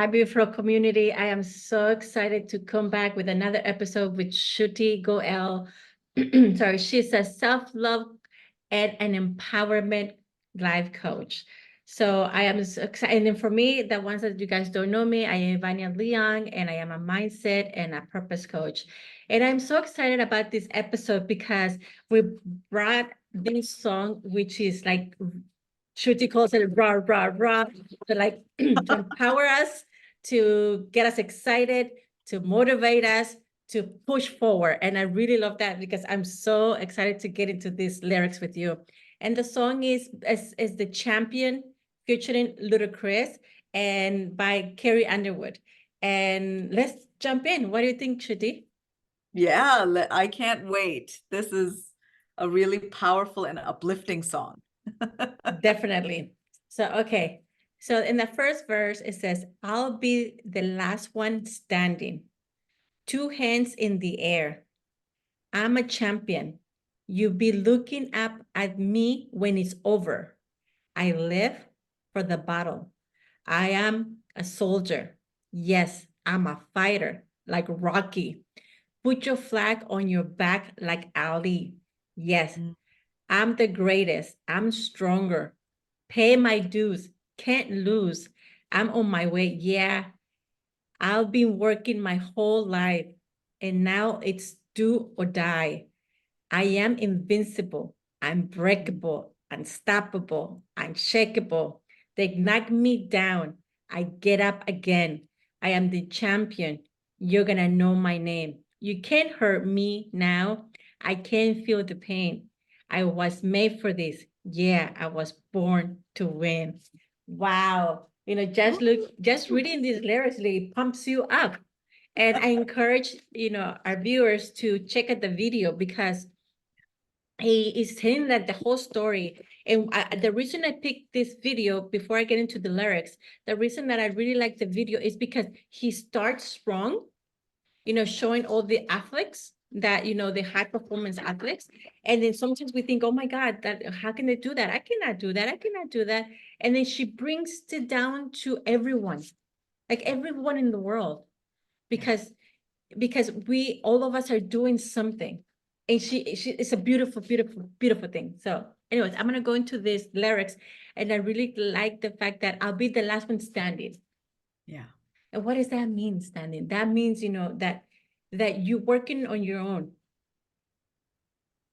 Happy Flow community. I am so excited to come back with another episode with Shruti Goel. Sorry, she's a self-love and an empowerment life coach. So I am so excited. And for me, the ones that you guys don't know me, I am Vanya Leong, and I am a mindset and a purpose coach. And I'm so excited about this episode because we brought this song, which is like Shruti calls it rah, rah, rah, to like to empower us, to get us excited, to motivate us, to push forward. And I really love that because I'm so excited to get into these lyrics with you. And the song is The Champion featuring Ludacris and by Carrie Underwood. And let's jump in. What do you think, Shruti? Yeah, I can't wait. This is a really powerful and uplifting song. Definitely. So, okay. So in the first verse, it says, I'll be the last one standing, two hands in the air. I'm a champion. You'll be looking up at me when it's over. I live for the battle. I am a soldier. Yes, I'm a fighter, like Rocky. Put your flag on your back like Ali. Yes, I'm the greatest. I'm stronger. Pay my dues. Can't lose. I'm on my way. Yeah, I've been working my whole life, and now it's do or die. I am invincible, unbreakable, unstoppable, unshakable. They knock me down. I get up again. I am the champion. You're going to know my name. You can't hurt me now. I can feel the pain. I was made for this. Yeah, I was born to win. Wow. Just reading these lyrics really pumps you up. And I encourage, our viewers to check out the video because he is saying that the whole story. And the reason I picked this video before I get into the lyrics, the reason that I really like the video is because he starts strong, showing all the athletes that, the high performance athletes. And then sometimes we think, oh my God, how can they do that? I cannot do that. I cannot do that. And then she brings it down to everyone, like everyone in the world, because we all of us are doing something, and she it's a beautiful, beautiful, beautiful thing. So anyways, I'm gonna go into these lyrics, and I really like the fact that I'll be the last one standing. Yeah. And what does that mean, standing? That means, that you're working on your own.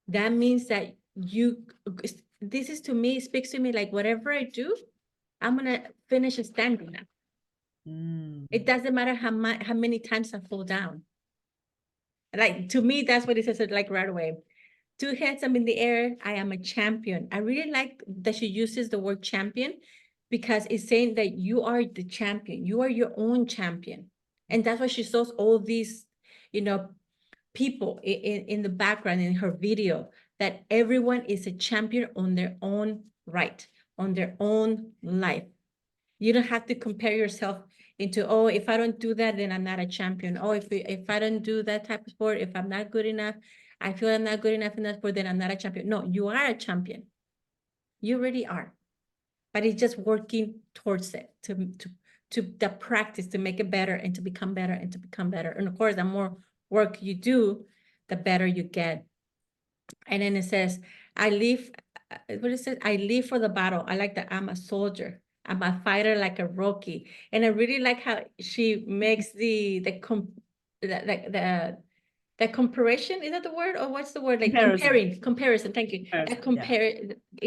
That means that this is, to me, speaks to me like whatever I do, I'm gonna finish standing now. It doesn't matter how many times I fall down. Like, to me, that's what it says, like right away. Two hands up in the air, I am a champion. I really like that she uses the word champion because it's saying that you are the champion. You are your own champion. And that's why she shows all these, people in the background in her video, that everyone is a champion on their own right, on their own life. You don't have to compare yourself into, oh, if I don't do that, then I'm not a champion. Oh, if I don't do that type of sport, if I'm not good enough, I feel I'm not good enough in that sport, then I'm not a champion. No, you are a champion. You really are. But it's just working towards it, to the practice, to make it better and to become better and to become better. And of course, the more work you do, the better you get. And then it says, I live, what it says, I live for the battle. I like that I'm a soldier. I'm a fighter like a Rocky. And I really like how she makes the comparison, is that the word, or what's the word? Like comparison. Thank you.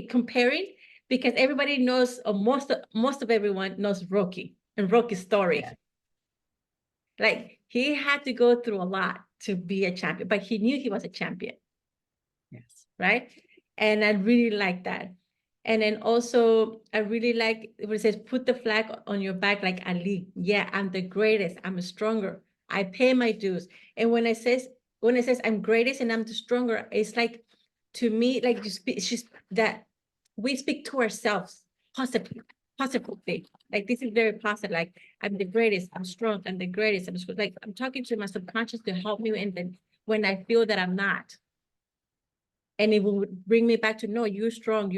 Comparing, because everybody knows, or most of everyone knows Rocky and Rocky's story. Yeah. Like, he had to go through a lot to be a champion, but he knew he was a champion. Yes. Right. And I really like that. And then also, I really like what it says, put the flag on your back like Ali. Yeah, I'm the greatest. I'm stronger. I pay my dues. And when it says I'm greatest and I'm the stronger, it's like, to me, like, she's that we speak to ourselves positively. Like, this is very positive. Like, I'm the greatest. I'm strong. I'm the greatest. I'm strong. Like, I'm talking to my subconscious to help me. And then when I feel that I'm not, and it will bring me back to, no, you're strong.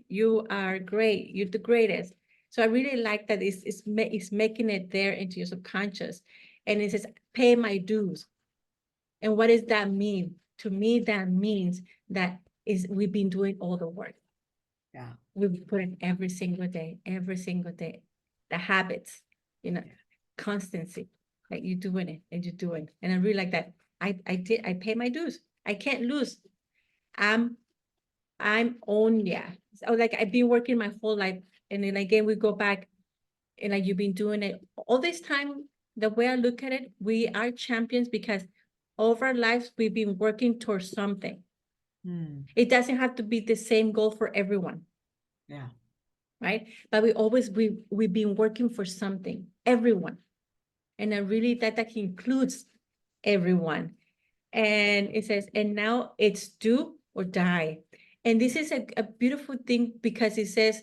You are great. You're the greatest. So I really like that it's making it there into your subconscious. And it says, pay my dues. And what does that mean? To me, that means that we've been doing all the work. Yeah. We've put in every single day, the habits, Yeah. constancy, like you're doing it and you're doing. And I really like that. I pay my dues. I can't lose. I'm on, yeah. So like I've been working my whole life. And then again, we go back and like you've been doing it all this time. The way I look at it, we are champions because over our lives, we've been working towards something. It doesn't have to be the same goal for everyone. Yeah. Right? But we've been working for something, everyone. And I really that includes everyone. And it says, and now it's do or die. And this is a beautiful thing because it says,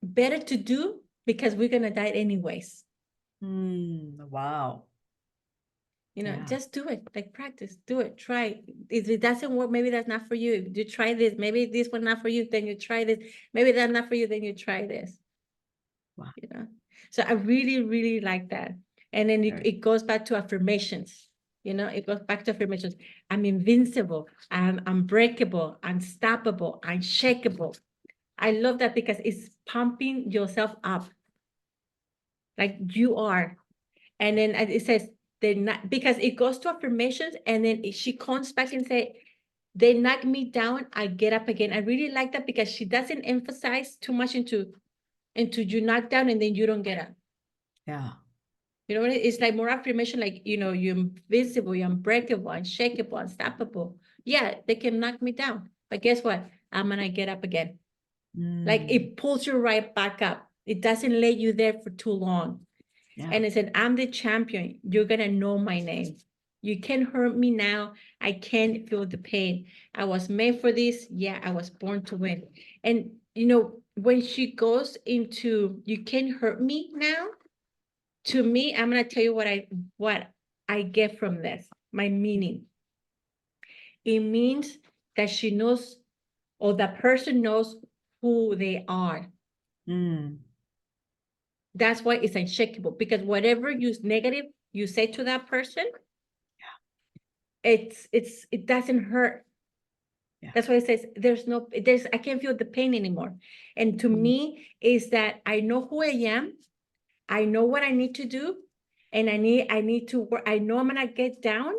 better to do because we're gonna die anyways. Wow. Yeah. Just do it, like practice, do it, try. If it doesn't work, maybe that's not for you. You try this, maybe this one not for you, then you try this. Maybe that's not for you, then you try this. Wow. So I really, really like that. And then it goes back to affirmations. It goes back to affirmations. I'm invincible, I'm unbreakable, unstoppable, unshakable. I love that because it's pumping yourself up like you are. And then it says, they're not, because it goes to affirmations and then she comes back and say, they knock me down, I get up again. I really like that because she doesn't emphasize too much into you knock down and then you don't get up. Yeah. You know what it's like more affirmation, like, you're invincible, you're unbreakable, unshakable, unstoppable. Yeah, they can knock me down. But guess what? I'm gonna get up again. Like it pulls you right back up. It doesn't lay you there for too long. Yeah. And it said, I'm the champion. You're gonna know my name. You can't hurt me now. I can't feel the pain. I was made for this. Yeah, I was born to win. And when she goes into you can't hurt me now, to me, I'm gonna tell you what I get from this, my meaning. It means that she knows, or the person knows who they are. That's why it's unshakable, because whatever negative you say to that person, it doesn't hurt. Yeah. That's why it says I can't feel the pain anymore. And to me is that I know who I am, I know what I need to do, and I need to work. I know I'm gonna get down,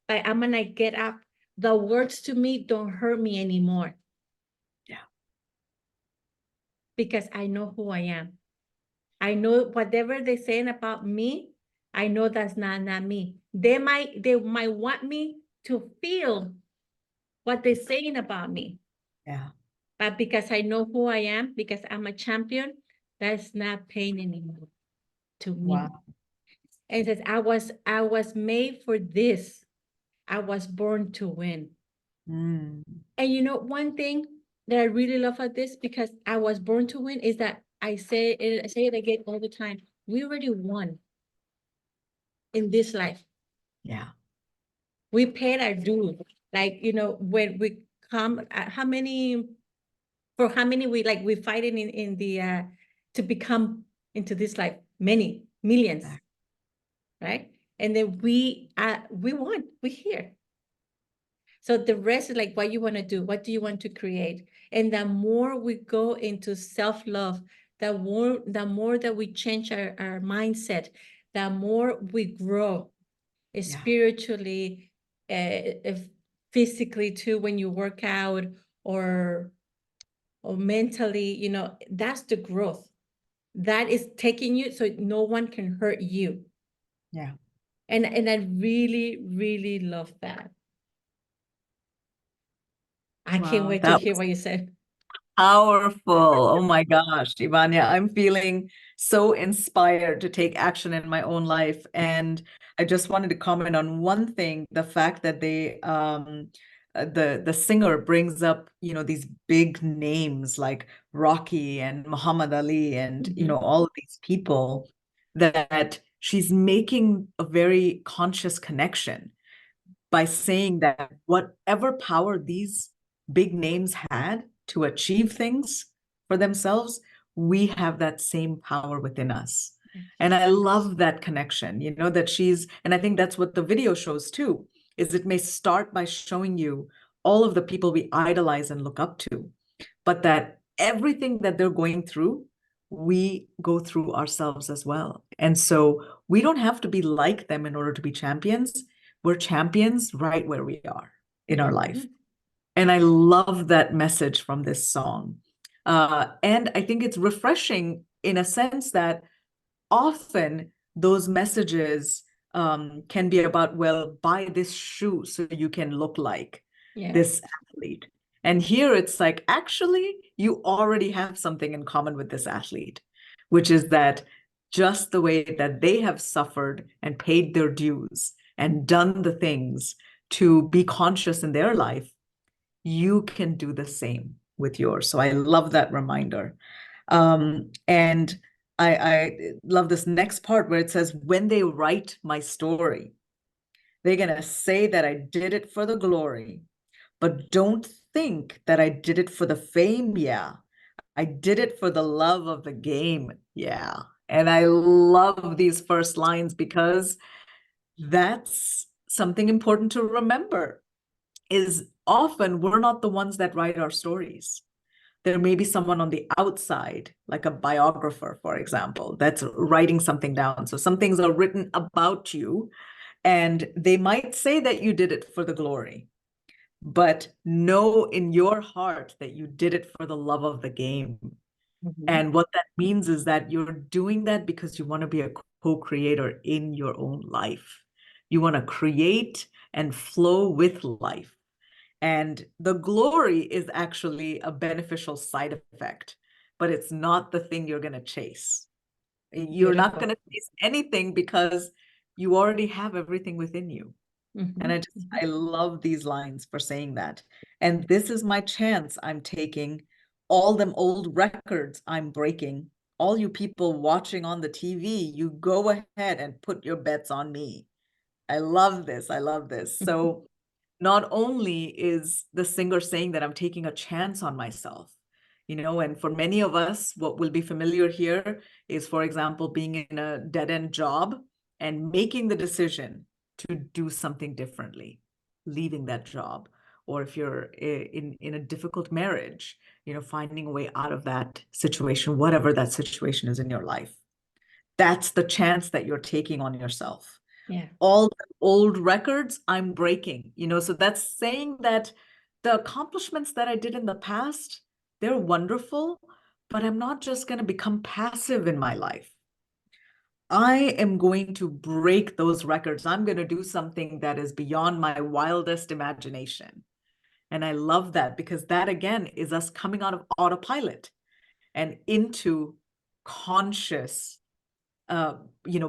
but I'm gonna get up. The words to me don't hurt me anymore. Yeah. Because I know who I am. I know whatever they're saying about me, I know that's not me. They might want me to feel what they're saying about me. Yeah. But because I know who I am, because I'm a champion, that's not pain anymore to me. Wow. And it says, I was made for this. I was born to win. And one thing that I really love about this, because I was born to win, is that I say it again all the time. We already won in this life. Yeah. We paid our dues. Like, when we come, how many we fighting in the to become into this life, many millions, right? And then we won, we're here. So the rest is like what you want to do, what do you want to create? And the more we go into self-love, the more that we change our mindset, the more we grow spiritually, physically too, when you work out, or mentally, that's the growth. That is taking you so no one can hurt you. Yeah. And I really, really love that. I can't wait to hear what you said. Powerful. Oh my gosh, Ivania, I'm feeling so inspired to take action in my own life. And I just wanted to comment on one thing, the fact that the singer brings up, these big names like Rocky and Muhammad Ali and, all of these people, that she's making a very conscious connection by saying that whatever power these big names had to achieve things for themselves, we have that same power within us. Yes. And I love that connection, you know, that and I think that's what the video shows too, is it may start by showing you all of the people we idolize and look up to, but that everything that they're going through, we go through ourselves as well. And so we don't have to be like them in order to be champions. We're champions right where we are in our life. And I love that message from this song. And I think it's refreshing in a sense that often those messages can be about, well, buy this shoe so you can look like this Yes. athlete. And here it's like, actually, you already have something in common with this athlete, which is that just the way that they have suffered and paid their dues and done the things to be conscious in their life, you can do the same with yours. So I love that reminder. And I love this next part where it says, when they write my story, they're going to say that I did it for the glory, but don't think that I did it for the fame. Yeah, I did it for the love of the game. Yeah. And I love these first lines because that's something important to remember, is often we're not the ones that write our stories. There may be someone on the outside, like a biographer, for example, that's writing something down. So some things are written about you, and they might say that you did it for the glory, but know in your heart that you did it for the love of the game. And what that means is that you're doing that because you want to be a co-creator in your own life. You want to create and flow with life. And the glory is actually a beneficial side effect, but it's not the thing you're going to chase. You're not going Beautiful. to chase anything because you already have everything within you. And I love these lines for saying that. And this is my chance I'm taking. All them old records I'm breaking. All you people watching on the TV, you go ahead and put your bets on me. I love this. I love this. So not only is the singer saying that I'm taking a chance on myself, you know, and for many of us, what will be familiar here is, for example, being in a dead-end job and making the decision to do something differently, leaving that job. Or if you're in a difficult marriage, you know, finding a way out of that situation, whatever that situation is in your life. That's the chance that you're taking on yourself. Yeah. All the old records I'm breaking, you know, so that's saying that the accomplishments that I did in the past, they're wonderful, but I'm not just going to become passive in my life. I am going to break those records. I'm going to do something that is beyond my wildest imagination. And I love that, because that again is us coming out of autopilot and into conscious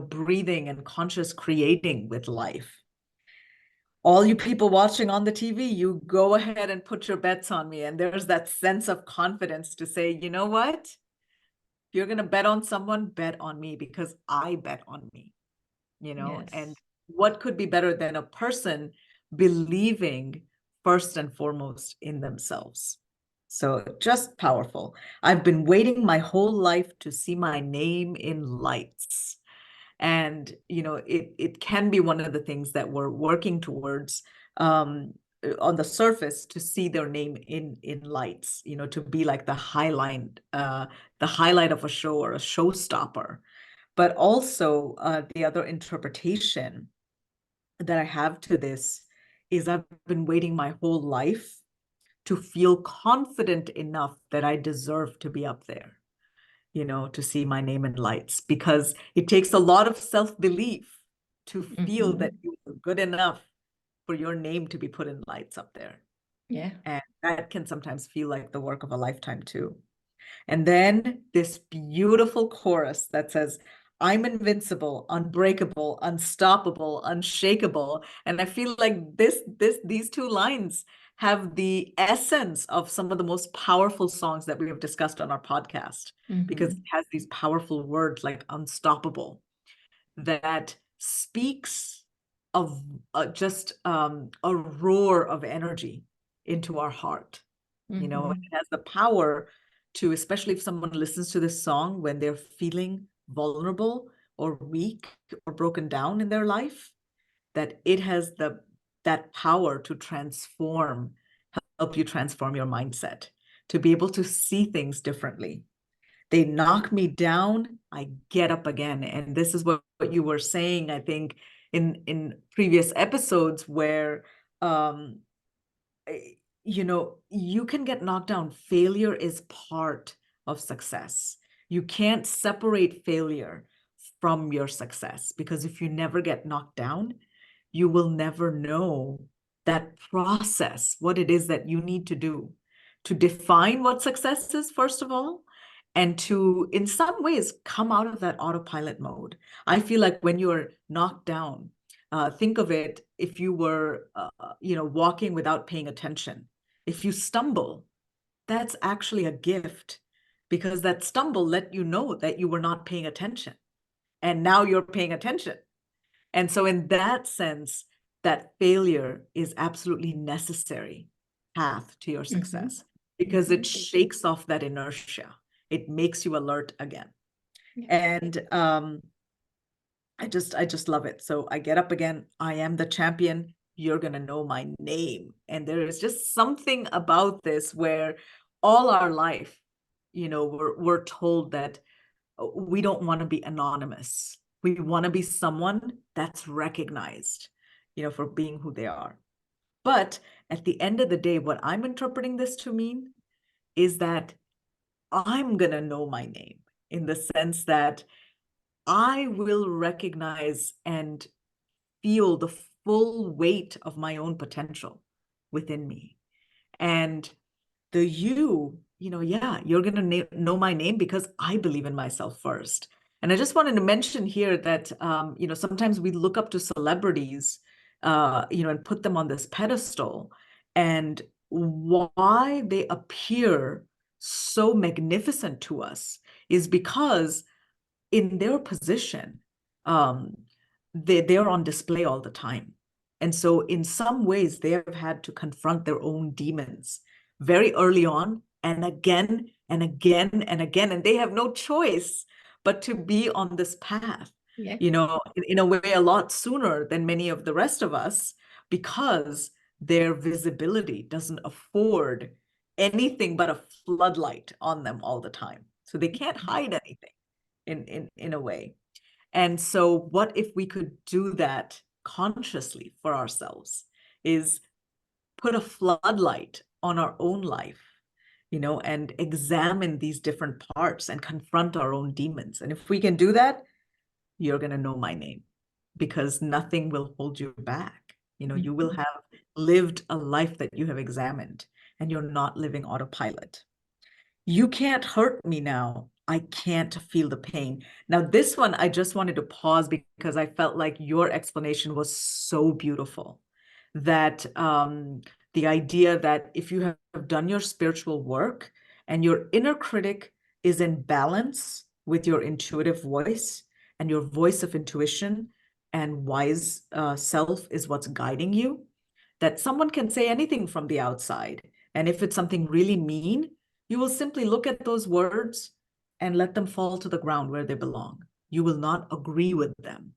breathing and conscious creating with life. All you people watching on the TV, you go ahead and put your bets on me. And there's that sense of confidence to say, you know what? If you're going to bet on someone, bet on me, because I bet on me, you know? And Yes. what could be better than a person believing first and foremost in themselves? So just powerful. I've been waiting my whole life to see my name in lights. And you know, it can be one of the things that we're working towards on the surface, to see their name in lights, you know, to be like the highlight of a show or a showstopper. But also the other interpretation that I have to this is, I've been waiting my whole life to feel confident enough that I deserve to be up there, you know, to see my name in lights, because it takes a lot of self-belief to feel that you're good enough for your name to be put in lights up there. Yeah. And that can sometimes feel like the work of a lifetime too. And then this beautiful chorus that says, I'm invincible, unbreakable, unstoppable, unshakable. And I feel like these two lines have the essence of some of the most powerful songs that we have discussed on our podcast, because it has these powerful words like unstoppable, that speaks of just a roar of energy into our heart. You know, it has the power to, especially if someone listens to this song when they're feeling vulnerable or weak or broken down in their life, that it has that power to help you transform your mindset, to be able to see things differently. They knock me down, I get up again. And this is what you were saying, I think, in previous episodes, where um, you can get knocked down. Failure is part of success. You can't separate failure from your success, because if you never get knocked down, you will never know that process, what it is that you need to do to define what success is, first of all, and to, in some ways, come out of that autopilot mode. I feel like when you're knocked down, think of it, if you were, walking without paying attention. If you stumble, that's actually a gift, because that stumble let you know that you were not paying attention. And now you're paying attention. And so in that sense, that failure is absolutely necessary path to your success, because it shakes off that inertia. It makes you alert again. Yeah. And I just love it. So I get up again. I am the champion. You're going to know my name. And there is just something about this where all our life, we're told that we don't want to be anonymous. We want to be someone that's recognized, for being who they are. But at the end of the day, what I'm interpreting this to mean is that I'm going to know my name, in the sense that I will recognize and feel the full weight of my own potential within me. And the yeah, you're going to know my name because I believe in myself first. And I just wanted to mention here that, sometimes we look up to celebrities, and put them on this pedestal. And why they appear so magnificent to us is because in their position, they're on display all the time. And so in some ways, they have had to confront their own demons very early on, and again and again and again. And they have no choice but to be on this path, Yeah. in a way, a lot sooner than many of the rest of us, because their visibility doesn't afford anything but a floodlight on them all the time. So they can't hide anything in a way. And so what if we could do that consciously for ourselves, is put a floodlight on our own life, and examine these different parts and confront our own demons. And if we can do that, you're going to know my name, because nothing will hold you back. You will have lived a life that you have examined, and you're not living autopilot. You can't hurt me now. I can't feel the pain. Now, this one, I just wanted to pause because I felt like your explanation was so beautiful. That the idea that if you have done your spiritual work and your inner critic is in balance with your intuitive voice, and your voice of intuition and wise self is what's guiding you, that someone can say anything from the outside. And if it's something really mean, you will simply look at those words and let them fall to the ground where they belong. You will not agree with them.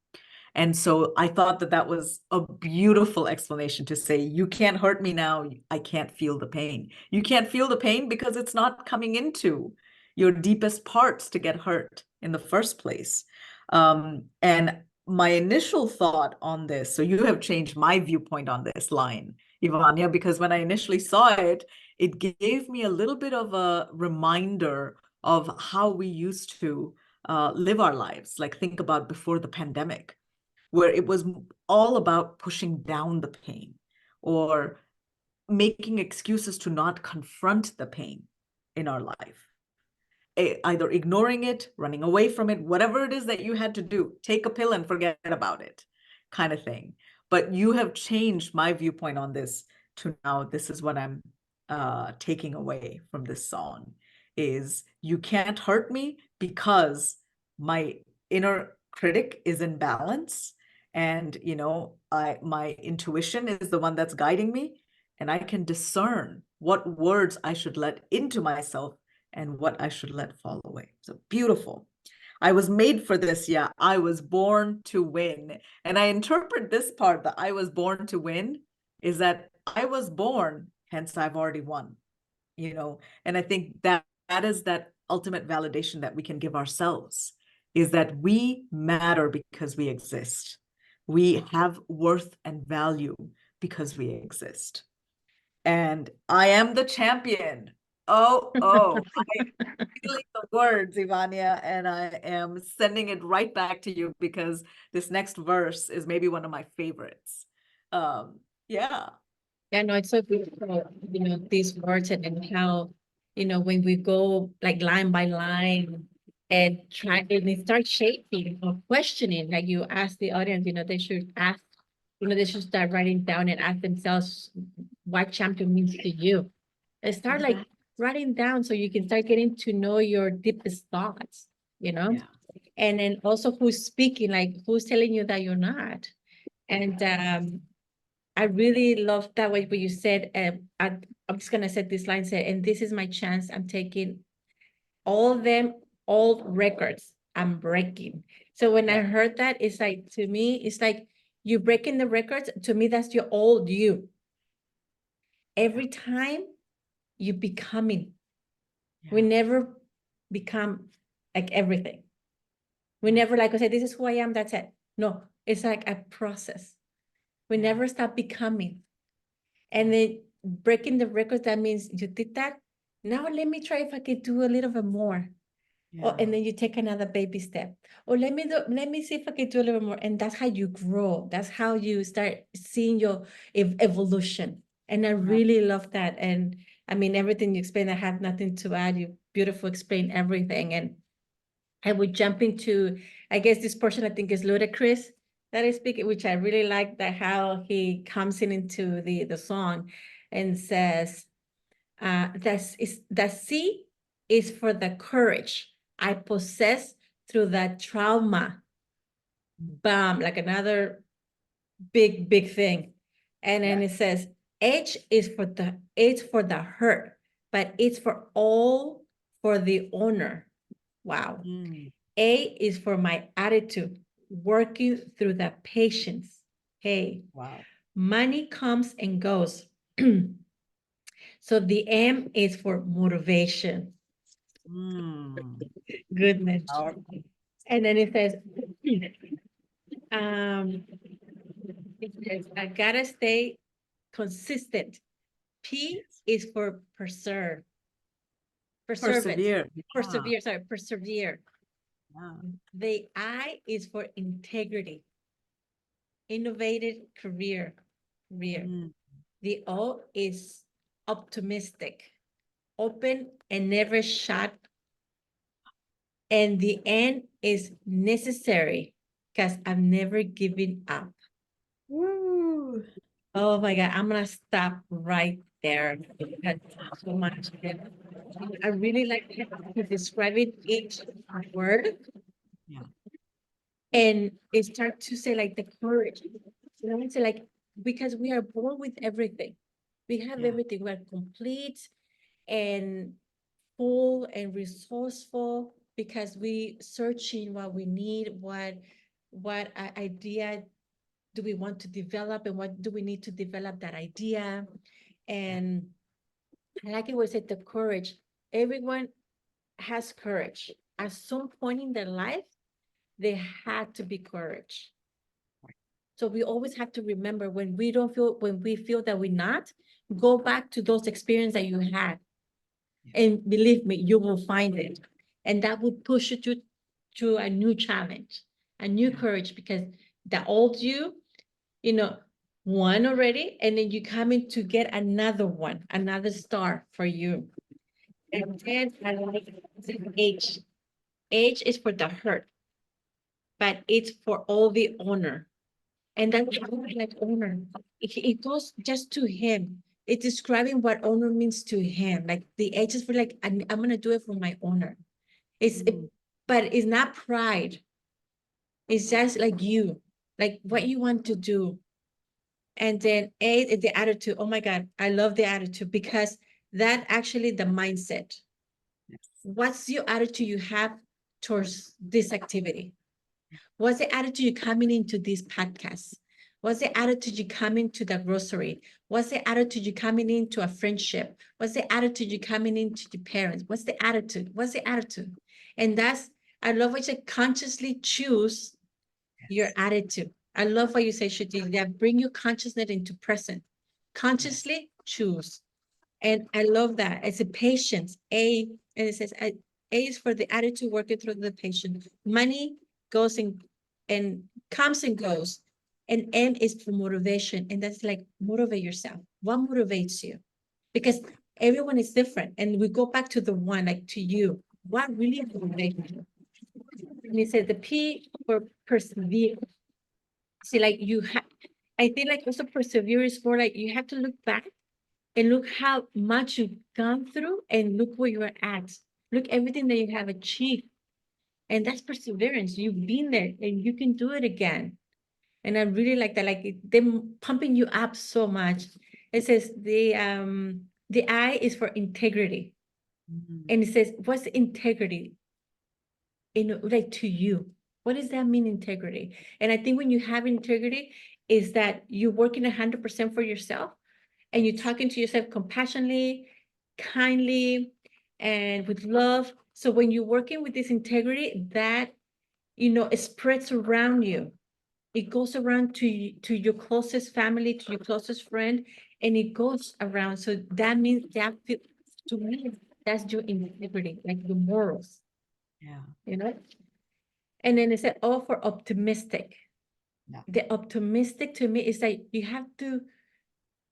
And so I thought that that was a beautiful explanation, to say, you can't hurt me now. I can't feel the pain. You can't feel the pain because it's not coming into your deepest parts to get hurt in the first place. And my initial thought on this, so you have changed my viewpoint on this line, Ivania, because when I initially saw it, it gave me a little bit of a reminder of how we used to live our lives. Like, think about before the pandemic, where it was all about pushing down the pain or making excuses to not confront the pain in our life. Either ignoring it, running away from it, whatever it is that you had to do, take a pill and forget about it, kind of thing. But you have changed my viewpoint on this to now, this is what I'm taking away from this song, is you can't hurt me because my inner critic is in balance, and my intuition is the one that's guiding me, and I can discern what words I should let into myself and what I should let fall away. So beautiful. I was made for this. Yeah, I was born to win. And I interpret this part that I was born to win is that I was born, hence I've already won, and I think that is that ultimate validation that we can give ourselves, is that we matter because we exist. We have worth and value because we exist. And I am the champion. I'm feeling the words, Ivania, and I am sending it right back to you because this next verse is maybe one of my favorites. Yeah. Yeah, no, it's so beautiful, these words and how, when we go like line by line and try and it starts shaping or questioning, like you ask the audience, they should ask, they should start writing down and ask themselves what champion means to you. And start like writing down so you can start getting to know your deepest thoughts, Yeah. and then also who's speaking, like who's telling you that you're not. And I really love that way what you said. I'm just gonna set this line, say, and this is my chance. I'm taking all of them, all records I'm breaking. So when I heard that, it's like, to me, it's like you breaking the records. To me, that's your old you. Every time you becoming, we never become like everything. We never like, I say, this is who I am, that's it. No, it's like a process. We never stop becoming. And then breaking the records, that means you did that. Now let me try if I could do a little bit more. Oh, and then you take another baby step. Or let me see if I can do a little bit more. And that's how you grow. That's how you start seeing your evolution. And I really love that. And I mean, everything you explained, I have nothing to add. You beautiful explain everything. And I would jump into, I guess this portion I think is Ludacris that is speaking, which I really like that how he comes in into the song and says, the C is for the courage I possess through that trauma. Bam, like another big thing. And then it says, it's for the hurt, but it's for all for the honor. Wow. A is for my attitude, working through the patience. Hey, Wow. money comes and goes. So the M is for motivation. Goodness. And then it says, I gotta stay consistent. P is for persevere. Persevere. Persevere. The I is for integrity. Innovative career. The O is optimistic. Open and never shut. And the N is necessary because I've never given up. Woo. Oh my God, I'm gonna stop right there. Because so much. I really like to describe it each word. And it start to say like the courage. You know, say like, because we are born with everything. We have everything. We're complete and full and resourceful because we searching what we need, what idea do we want to develop and what do we need to develop that idea. And I like it was said the courage. Everyone has courage. At some point in their life, they had to be courage. So we always have to remember when we feel that we're not, go back to those experiences that you had. And believe me, you will find it. And that will push you to a new challenge, a new courage, because the old you, one already, and then you come in to get another one, another star for you. And then I like H. H is for the hurt, but it's for all the honor. And that's like honor. It goes just to him. It's describing what honor means to him. Like the H is for like, I'm gonna do it for my honor. But it's not pride. It's just like you, like what you want to do. And then A is the attitude. Oh my God, I love the attitude because that actually the mindset. What's your attitude you have towards this activity? What's the attitude you coming into this podcast? What's the attitude you coming to the grocery? What's the attitude you coming into a friendship? What's the attitude you coming into your parents? What's the attitude? What's the attitude? And that's, I love what you say, consciously choose your attitude. I love what you say, Shruti, that bring your consciousness into present. Consciously choose. And I love that. It's a patience. And it says A is for the attitude working through the patient. Money goes and comes and goes. And M is for motivation. And that's like motivate yourself. What motivates you? Because everyone is different. And we go back to the one, like to you. What really motivates you? And it says the P for persevere. See, like you have, I think like also persevere is more like you have to look back and look how much you've gone through and look where you're at. Look everything that you have achieved. And that's perseverance. You've been there and you can do it again. And I really like that, like them pumping you up so much. It says the I is for integrity. And it says, what's integrity? In like to you. What does that mean, integrity? And I think when you have integrity, is that you're working 100% for yourself and you're talking to yourself compassionately, kindly, and with love. So when you're working with this integrity, that it spreads around you. It goes around to your closest family, to your closest friend, and it goes around. So that means that to me, that's your integrity, like your morals. Yeah. And then it said, oh, for optimistic. Yeah. The optimistic to me is like you have to.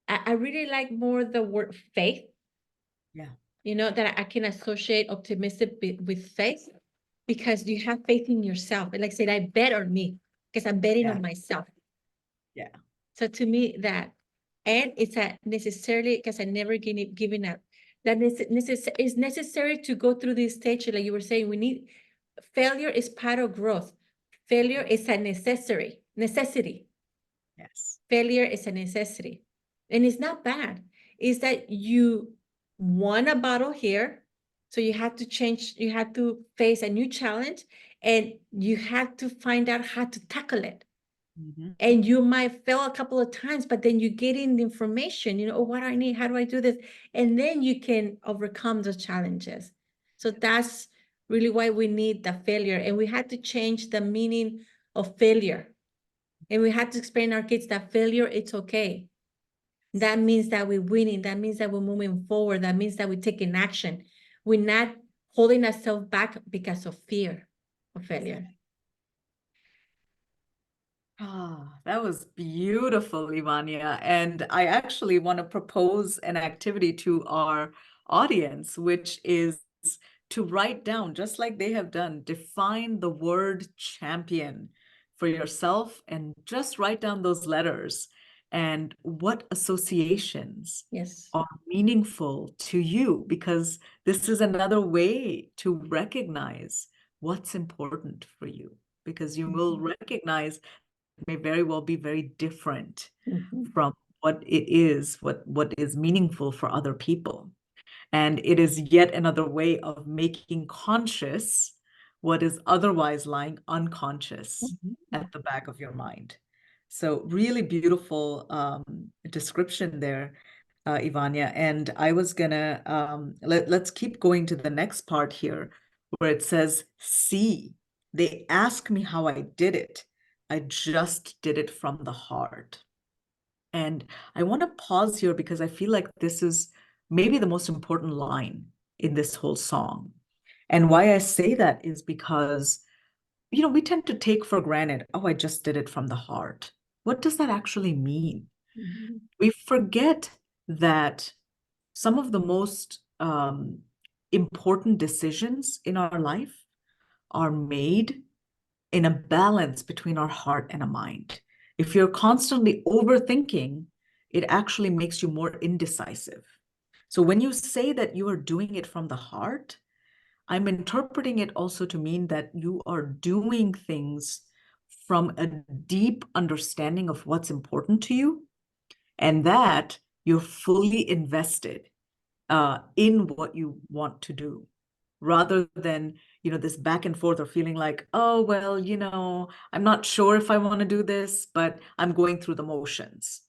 I really like more the word faith. Yeah. That I can associate optimistic with faith because you have faith in yourself. And like I said, I bet on me because I'm betting on myself. Yeah. So to me that, and it's a necessarily because I never given up. That is necessary to go through this stage. Like you were saying, failure is part of growth. Failure is a necessity. Yes. Failure is a necessity. And it's not bad. It's that you won a battle here. So you have to change, you have to face a new challenge and you have to find out how to tackle it. And you might fail a couple of times, but then you get in the information, oh, what do I need? How do I do this? And then you can overcome those challenges. So that's really why we need the failure. And we had to change the meaning of failure. And we had to explain our kids that failure, it's okay. That means that we're winning. That means that we're moving forward. That means that we're taking action. We're not holding ourselves back because of fear of failure. Ah, that was beautiful, Ivania. And I actually want to propose an activity to our audience, which is to write down, just like they have done, define the word champion for yourself and just write down those letters and what associations Yes. are meaningful to you, because this is another way to recognize what's important for you, because you will recognize may very well be very different from what what is meaningful for other people. And it is yet another way of making conscious what is otherwise lying unconscious at the back of your mind. So really beautiful description there, Ivania. And I was gonna, let's keep going to the next part here where it says, see, they ask me how I did it. I just did it from the heart. And I want to pause here because I feel like this is maybe the most important line in this whole song. And why I say that is because, we tend to take for granted, oh, I just did it from the heart. What does that actually mean? We forget that some of the most important decisions in our life are made in a balance between our heart and a mind. If you're constantly overthinking, it actually makes you more indecisive. So when you say that you are doing it from the heart, I'm interpreting it also to mean that you are doing things from a deep understanding of what's important to you, and that you're fully invested in what you want to do. rather than, this back and forth or feeling like, oh, well, I'm not sure if I want to do this, but I'm going through the motions.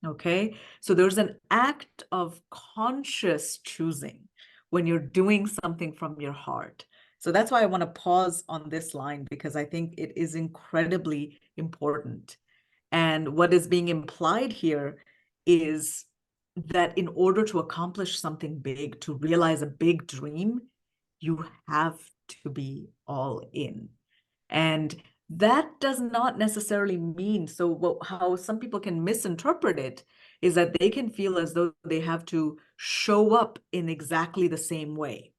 Okay, so there's an act of conscious choosing when you're doing something from your heart. So that's why I want to pause on this line, because I think it is incredibly important. And what is being implied here is that in order to accomplish something big, to realize a big dream, you have to be all in. And that does not necessarily mean, so how some people can misinterpret it is that they can feel as though they have to show up in exactly the same way.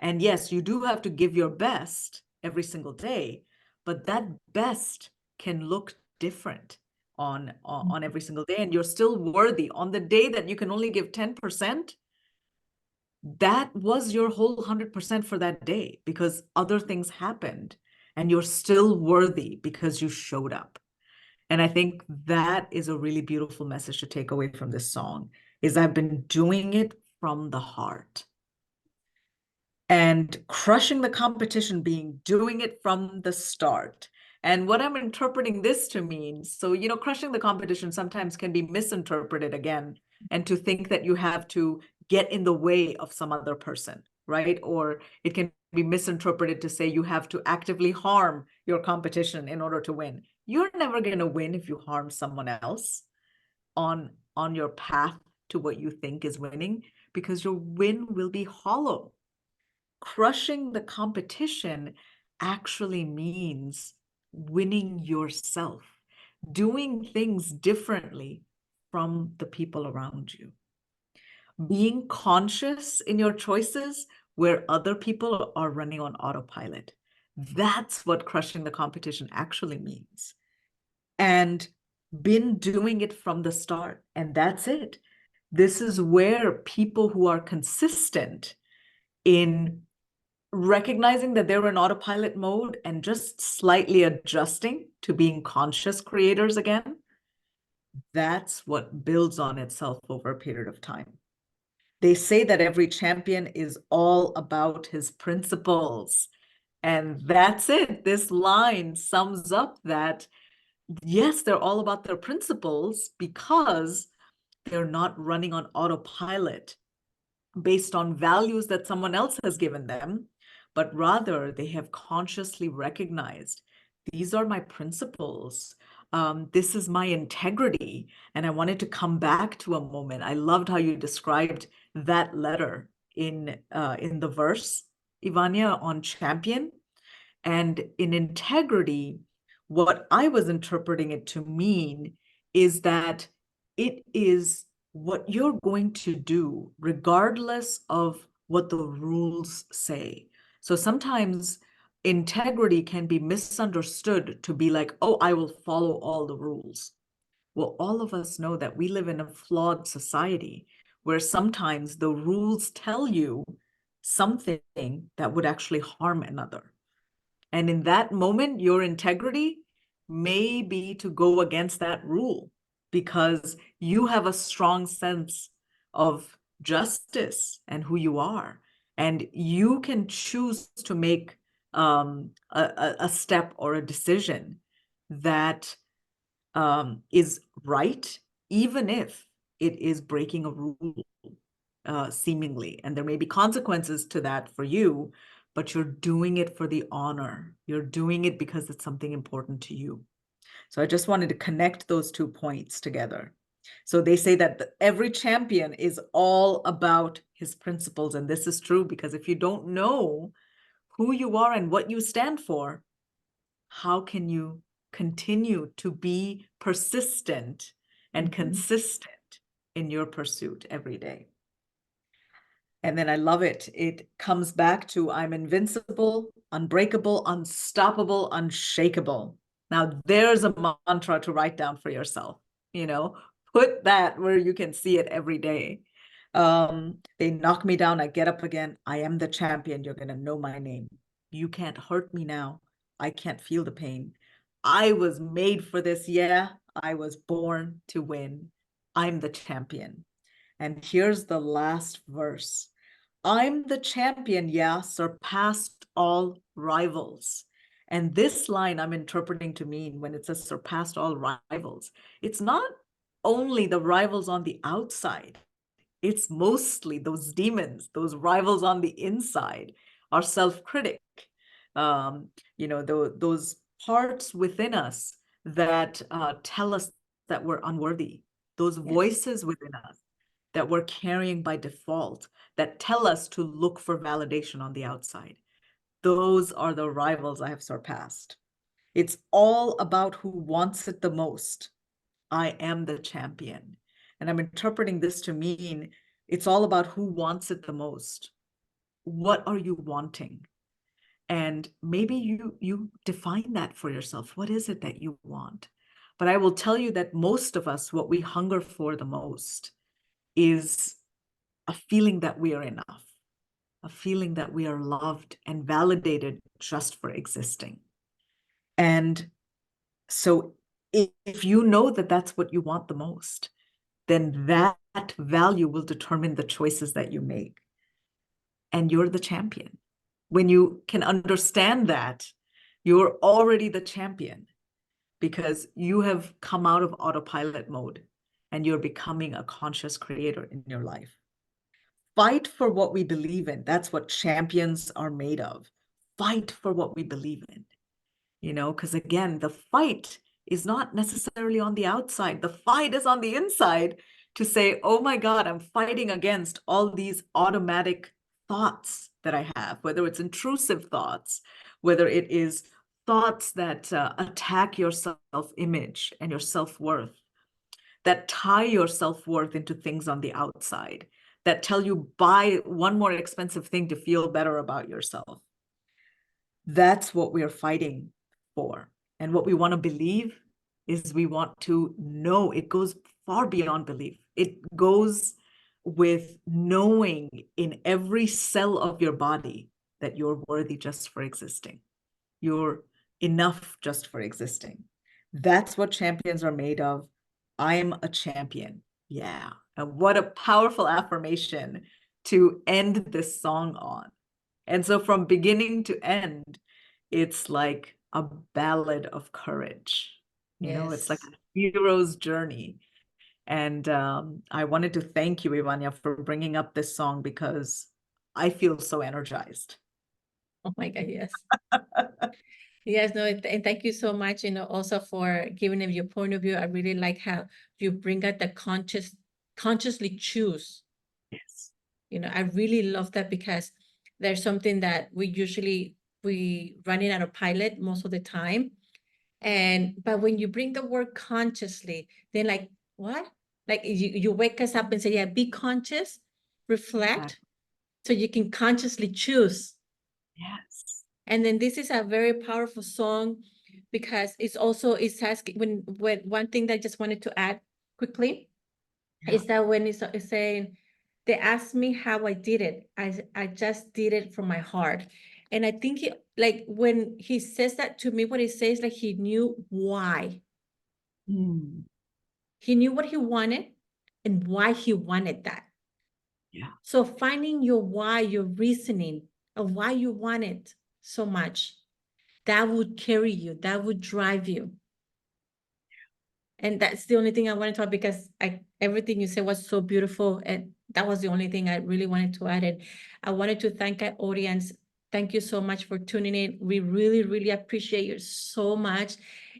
And yes, you do have to give your best every single day, but that best can look different on every single day, and you're still worthy. On the day that you can only give 10%, that was your whole 100% for that day, because other things happened, and you're still worthy because you showed up. And I think that is a really beautiful message to take away from this song, is I've been doing it from the heart. And crushing the competition being doing it from the start. And what I'm interpreting this to mean, so, crushing the competition sometimes can be misinterpreted again, and to think that you have to get in the way of some other person, right? Or it can be misinterpreted to say you have to actively harm your competition in order to win. You're never going to win if you harm someone else on your path to what you think is winning, because your win will be hollow. Crushing the competition actually means winning yourself, doing things differently from the people around you, being conscious in your choices where other people are running on autopilot. That's what crushing the competition actually means. And been doing it from the start. And that's it. This is where people who are consistent in recognizing that they're in autopilot mode and just slightly adjusting to being conscious creators again, that's what builds on itself over a period of time. They say that every champion is all about his principles. And that's it. This line sums up that, yes, they're all about their principles because they're not running on autopilot based on values that someone else has given them, but rather they have consciously recognized, these are my principles. This is my integrity. And I wanted to come back to a moment. I loved how you described that letter in the verse, Ivania, on champion. And in integrity, what I was interpreting it to mean is that it is what you're going to do, regardless of what the rules say. So sometimes integrity can be misunderstood to be like, oh, I will follow all the rules. Well, all of us know that we live in a flawed society where sometimes the rules tell you something that would actually harm another. And in that moment, your integrity may be to go against that rule because you have a strong sense of justice and who you are. And you can choose to make a step or a decision that is right, even if it is breaking a rule, seemingly. And there may be consequences to that for you, but you're doing it for the honor. You're doing it because it's something important to you. So I just wanted to connect those 2 points together. So they say that every champion is all about his principles. And this is true, because if you don't know who you are and what you stand for, how can you continue to be persistent and consistent in your pursuit every day? And then I love it. It comes back to I'm invincible, unbreakable, unstoppable, unshakable. Now there's a mantra to write down for yourself. Put that where you can see it every day. They knock me down, I get up again. I am the champion. You're going to know my name. You can't hurt me now. I can't feel the pain. I was made for this. Yeah, I was born to win. I'm the champion. And here's the last verse. I'm the champion, yeah, surpassed all rivals. And this line I'm interpreting to mean when it says surpassed all rivals, it's not only the rivals on the outside, it's mostly those demons, those rivals on the inside, our self-critic, those parts within us that tell us that we're unworthy, those Yes. voices within us that we're carrying by default that tell us to look for validation on the outside. Those are the rivals I have surpassed. It's all about who wants it the most. I am the champion. And I'm interpreting this to mean it's all about who wants it the most. What are you wanting? And maybe you define that for yourself. What is it that you want? But I will tell you that most of us, what we hunger for the most is a feeling that we are enough, a feeling that we are loved and validated just for existing. And so if you know that that's what you want the most, then that value will determine the choices that you make. And you're the champion. When you can understand that, you're already the champion because you have come out of autopilot mode and you're becoming a conscious creator in your life. Fight for what we believe in. That's what champions are made of. Fight for what we believe in, because again, the fight is not necessarily on the outside. The fight is on the inside to say, oh my God, I'm fighting against all these automatic thoughts that I have, whether it's intrusive thoughts, whether it is thoughts that attack your self-image and your self-worth, that tie your self-worth into things on the outside, that tell you buy one more expensive thing to feel better about yourself. That's what we are fighting for. And what we want to believe is we want to know. It goes far beyond belief. It goes with knowing in every cell of your body that you're worthy just for existing. You're enough just for existing. That's what champions are made of. I'm a champion. Yeah. And what a powerful affirmation to end this song on. And so from beginning to end, it's like a ballad of courage. It's like Yes. a hero's journey. And I wanted to thank you, Ivania, for bringing up this song because I feel so energized. Oh my God, yes. Yes, no, and thank you so much, also for giving them your point of view. I really like how you bring out the consciously choose. Yes. I really love that because there's something that we run in autopilot most of the time. But when you bring the word consciously, then like, what? Like you wake us up and say, yeah, be conscious, reflect, Exactly. so you can consciously choose. Yes. And then this is a very powerful song because it's asking when one thing that I just wanted to add quickly Yeah. is that when it's saying they asked me how I did it, I just did it from my heart. And I think like when he says that to me, what he says, like he knew why. Mm. He knew what he wanted and why he wanted that. Yeah. So finding your why, your reasoning of why you want it so much, that would carry you, that would drive you. And that's the only thing I wanted to add because everything you said was so beautiful. And that was the only thing I really wanted to add. And I wanted to thank our audience. Thank you so much for tuning in. We really, really appreciate you so much.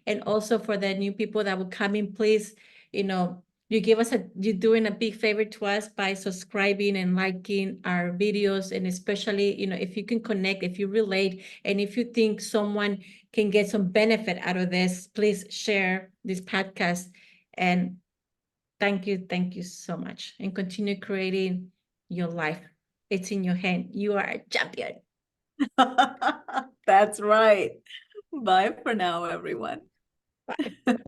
And also for the new people that will come in, please, you're doing a big favor to us by subscribing and liking our videos. And especially, if you can connect, if you relate, and if you think someone can get some benefit out of this, please share this podcast. And thank you so much. And continue creating your life. It's in your hand. You are a champion. That's right. Bye for now, everyone. Bye.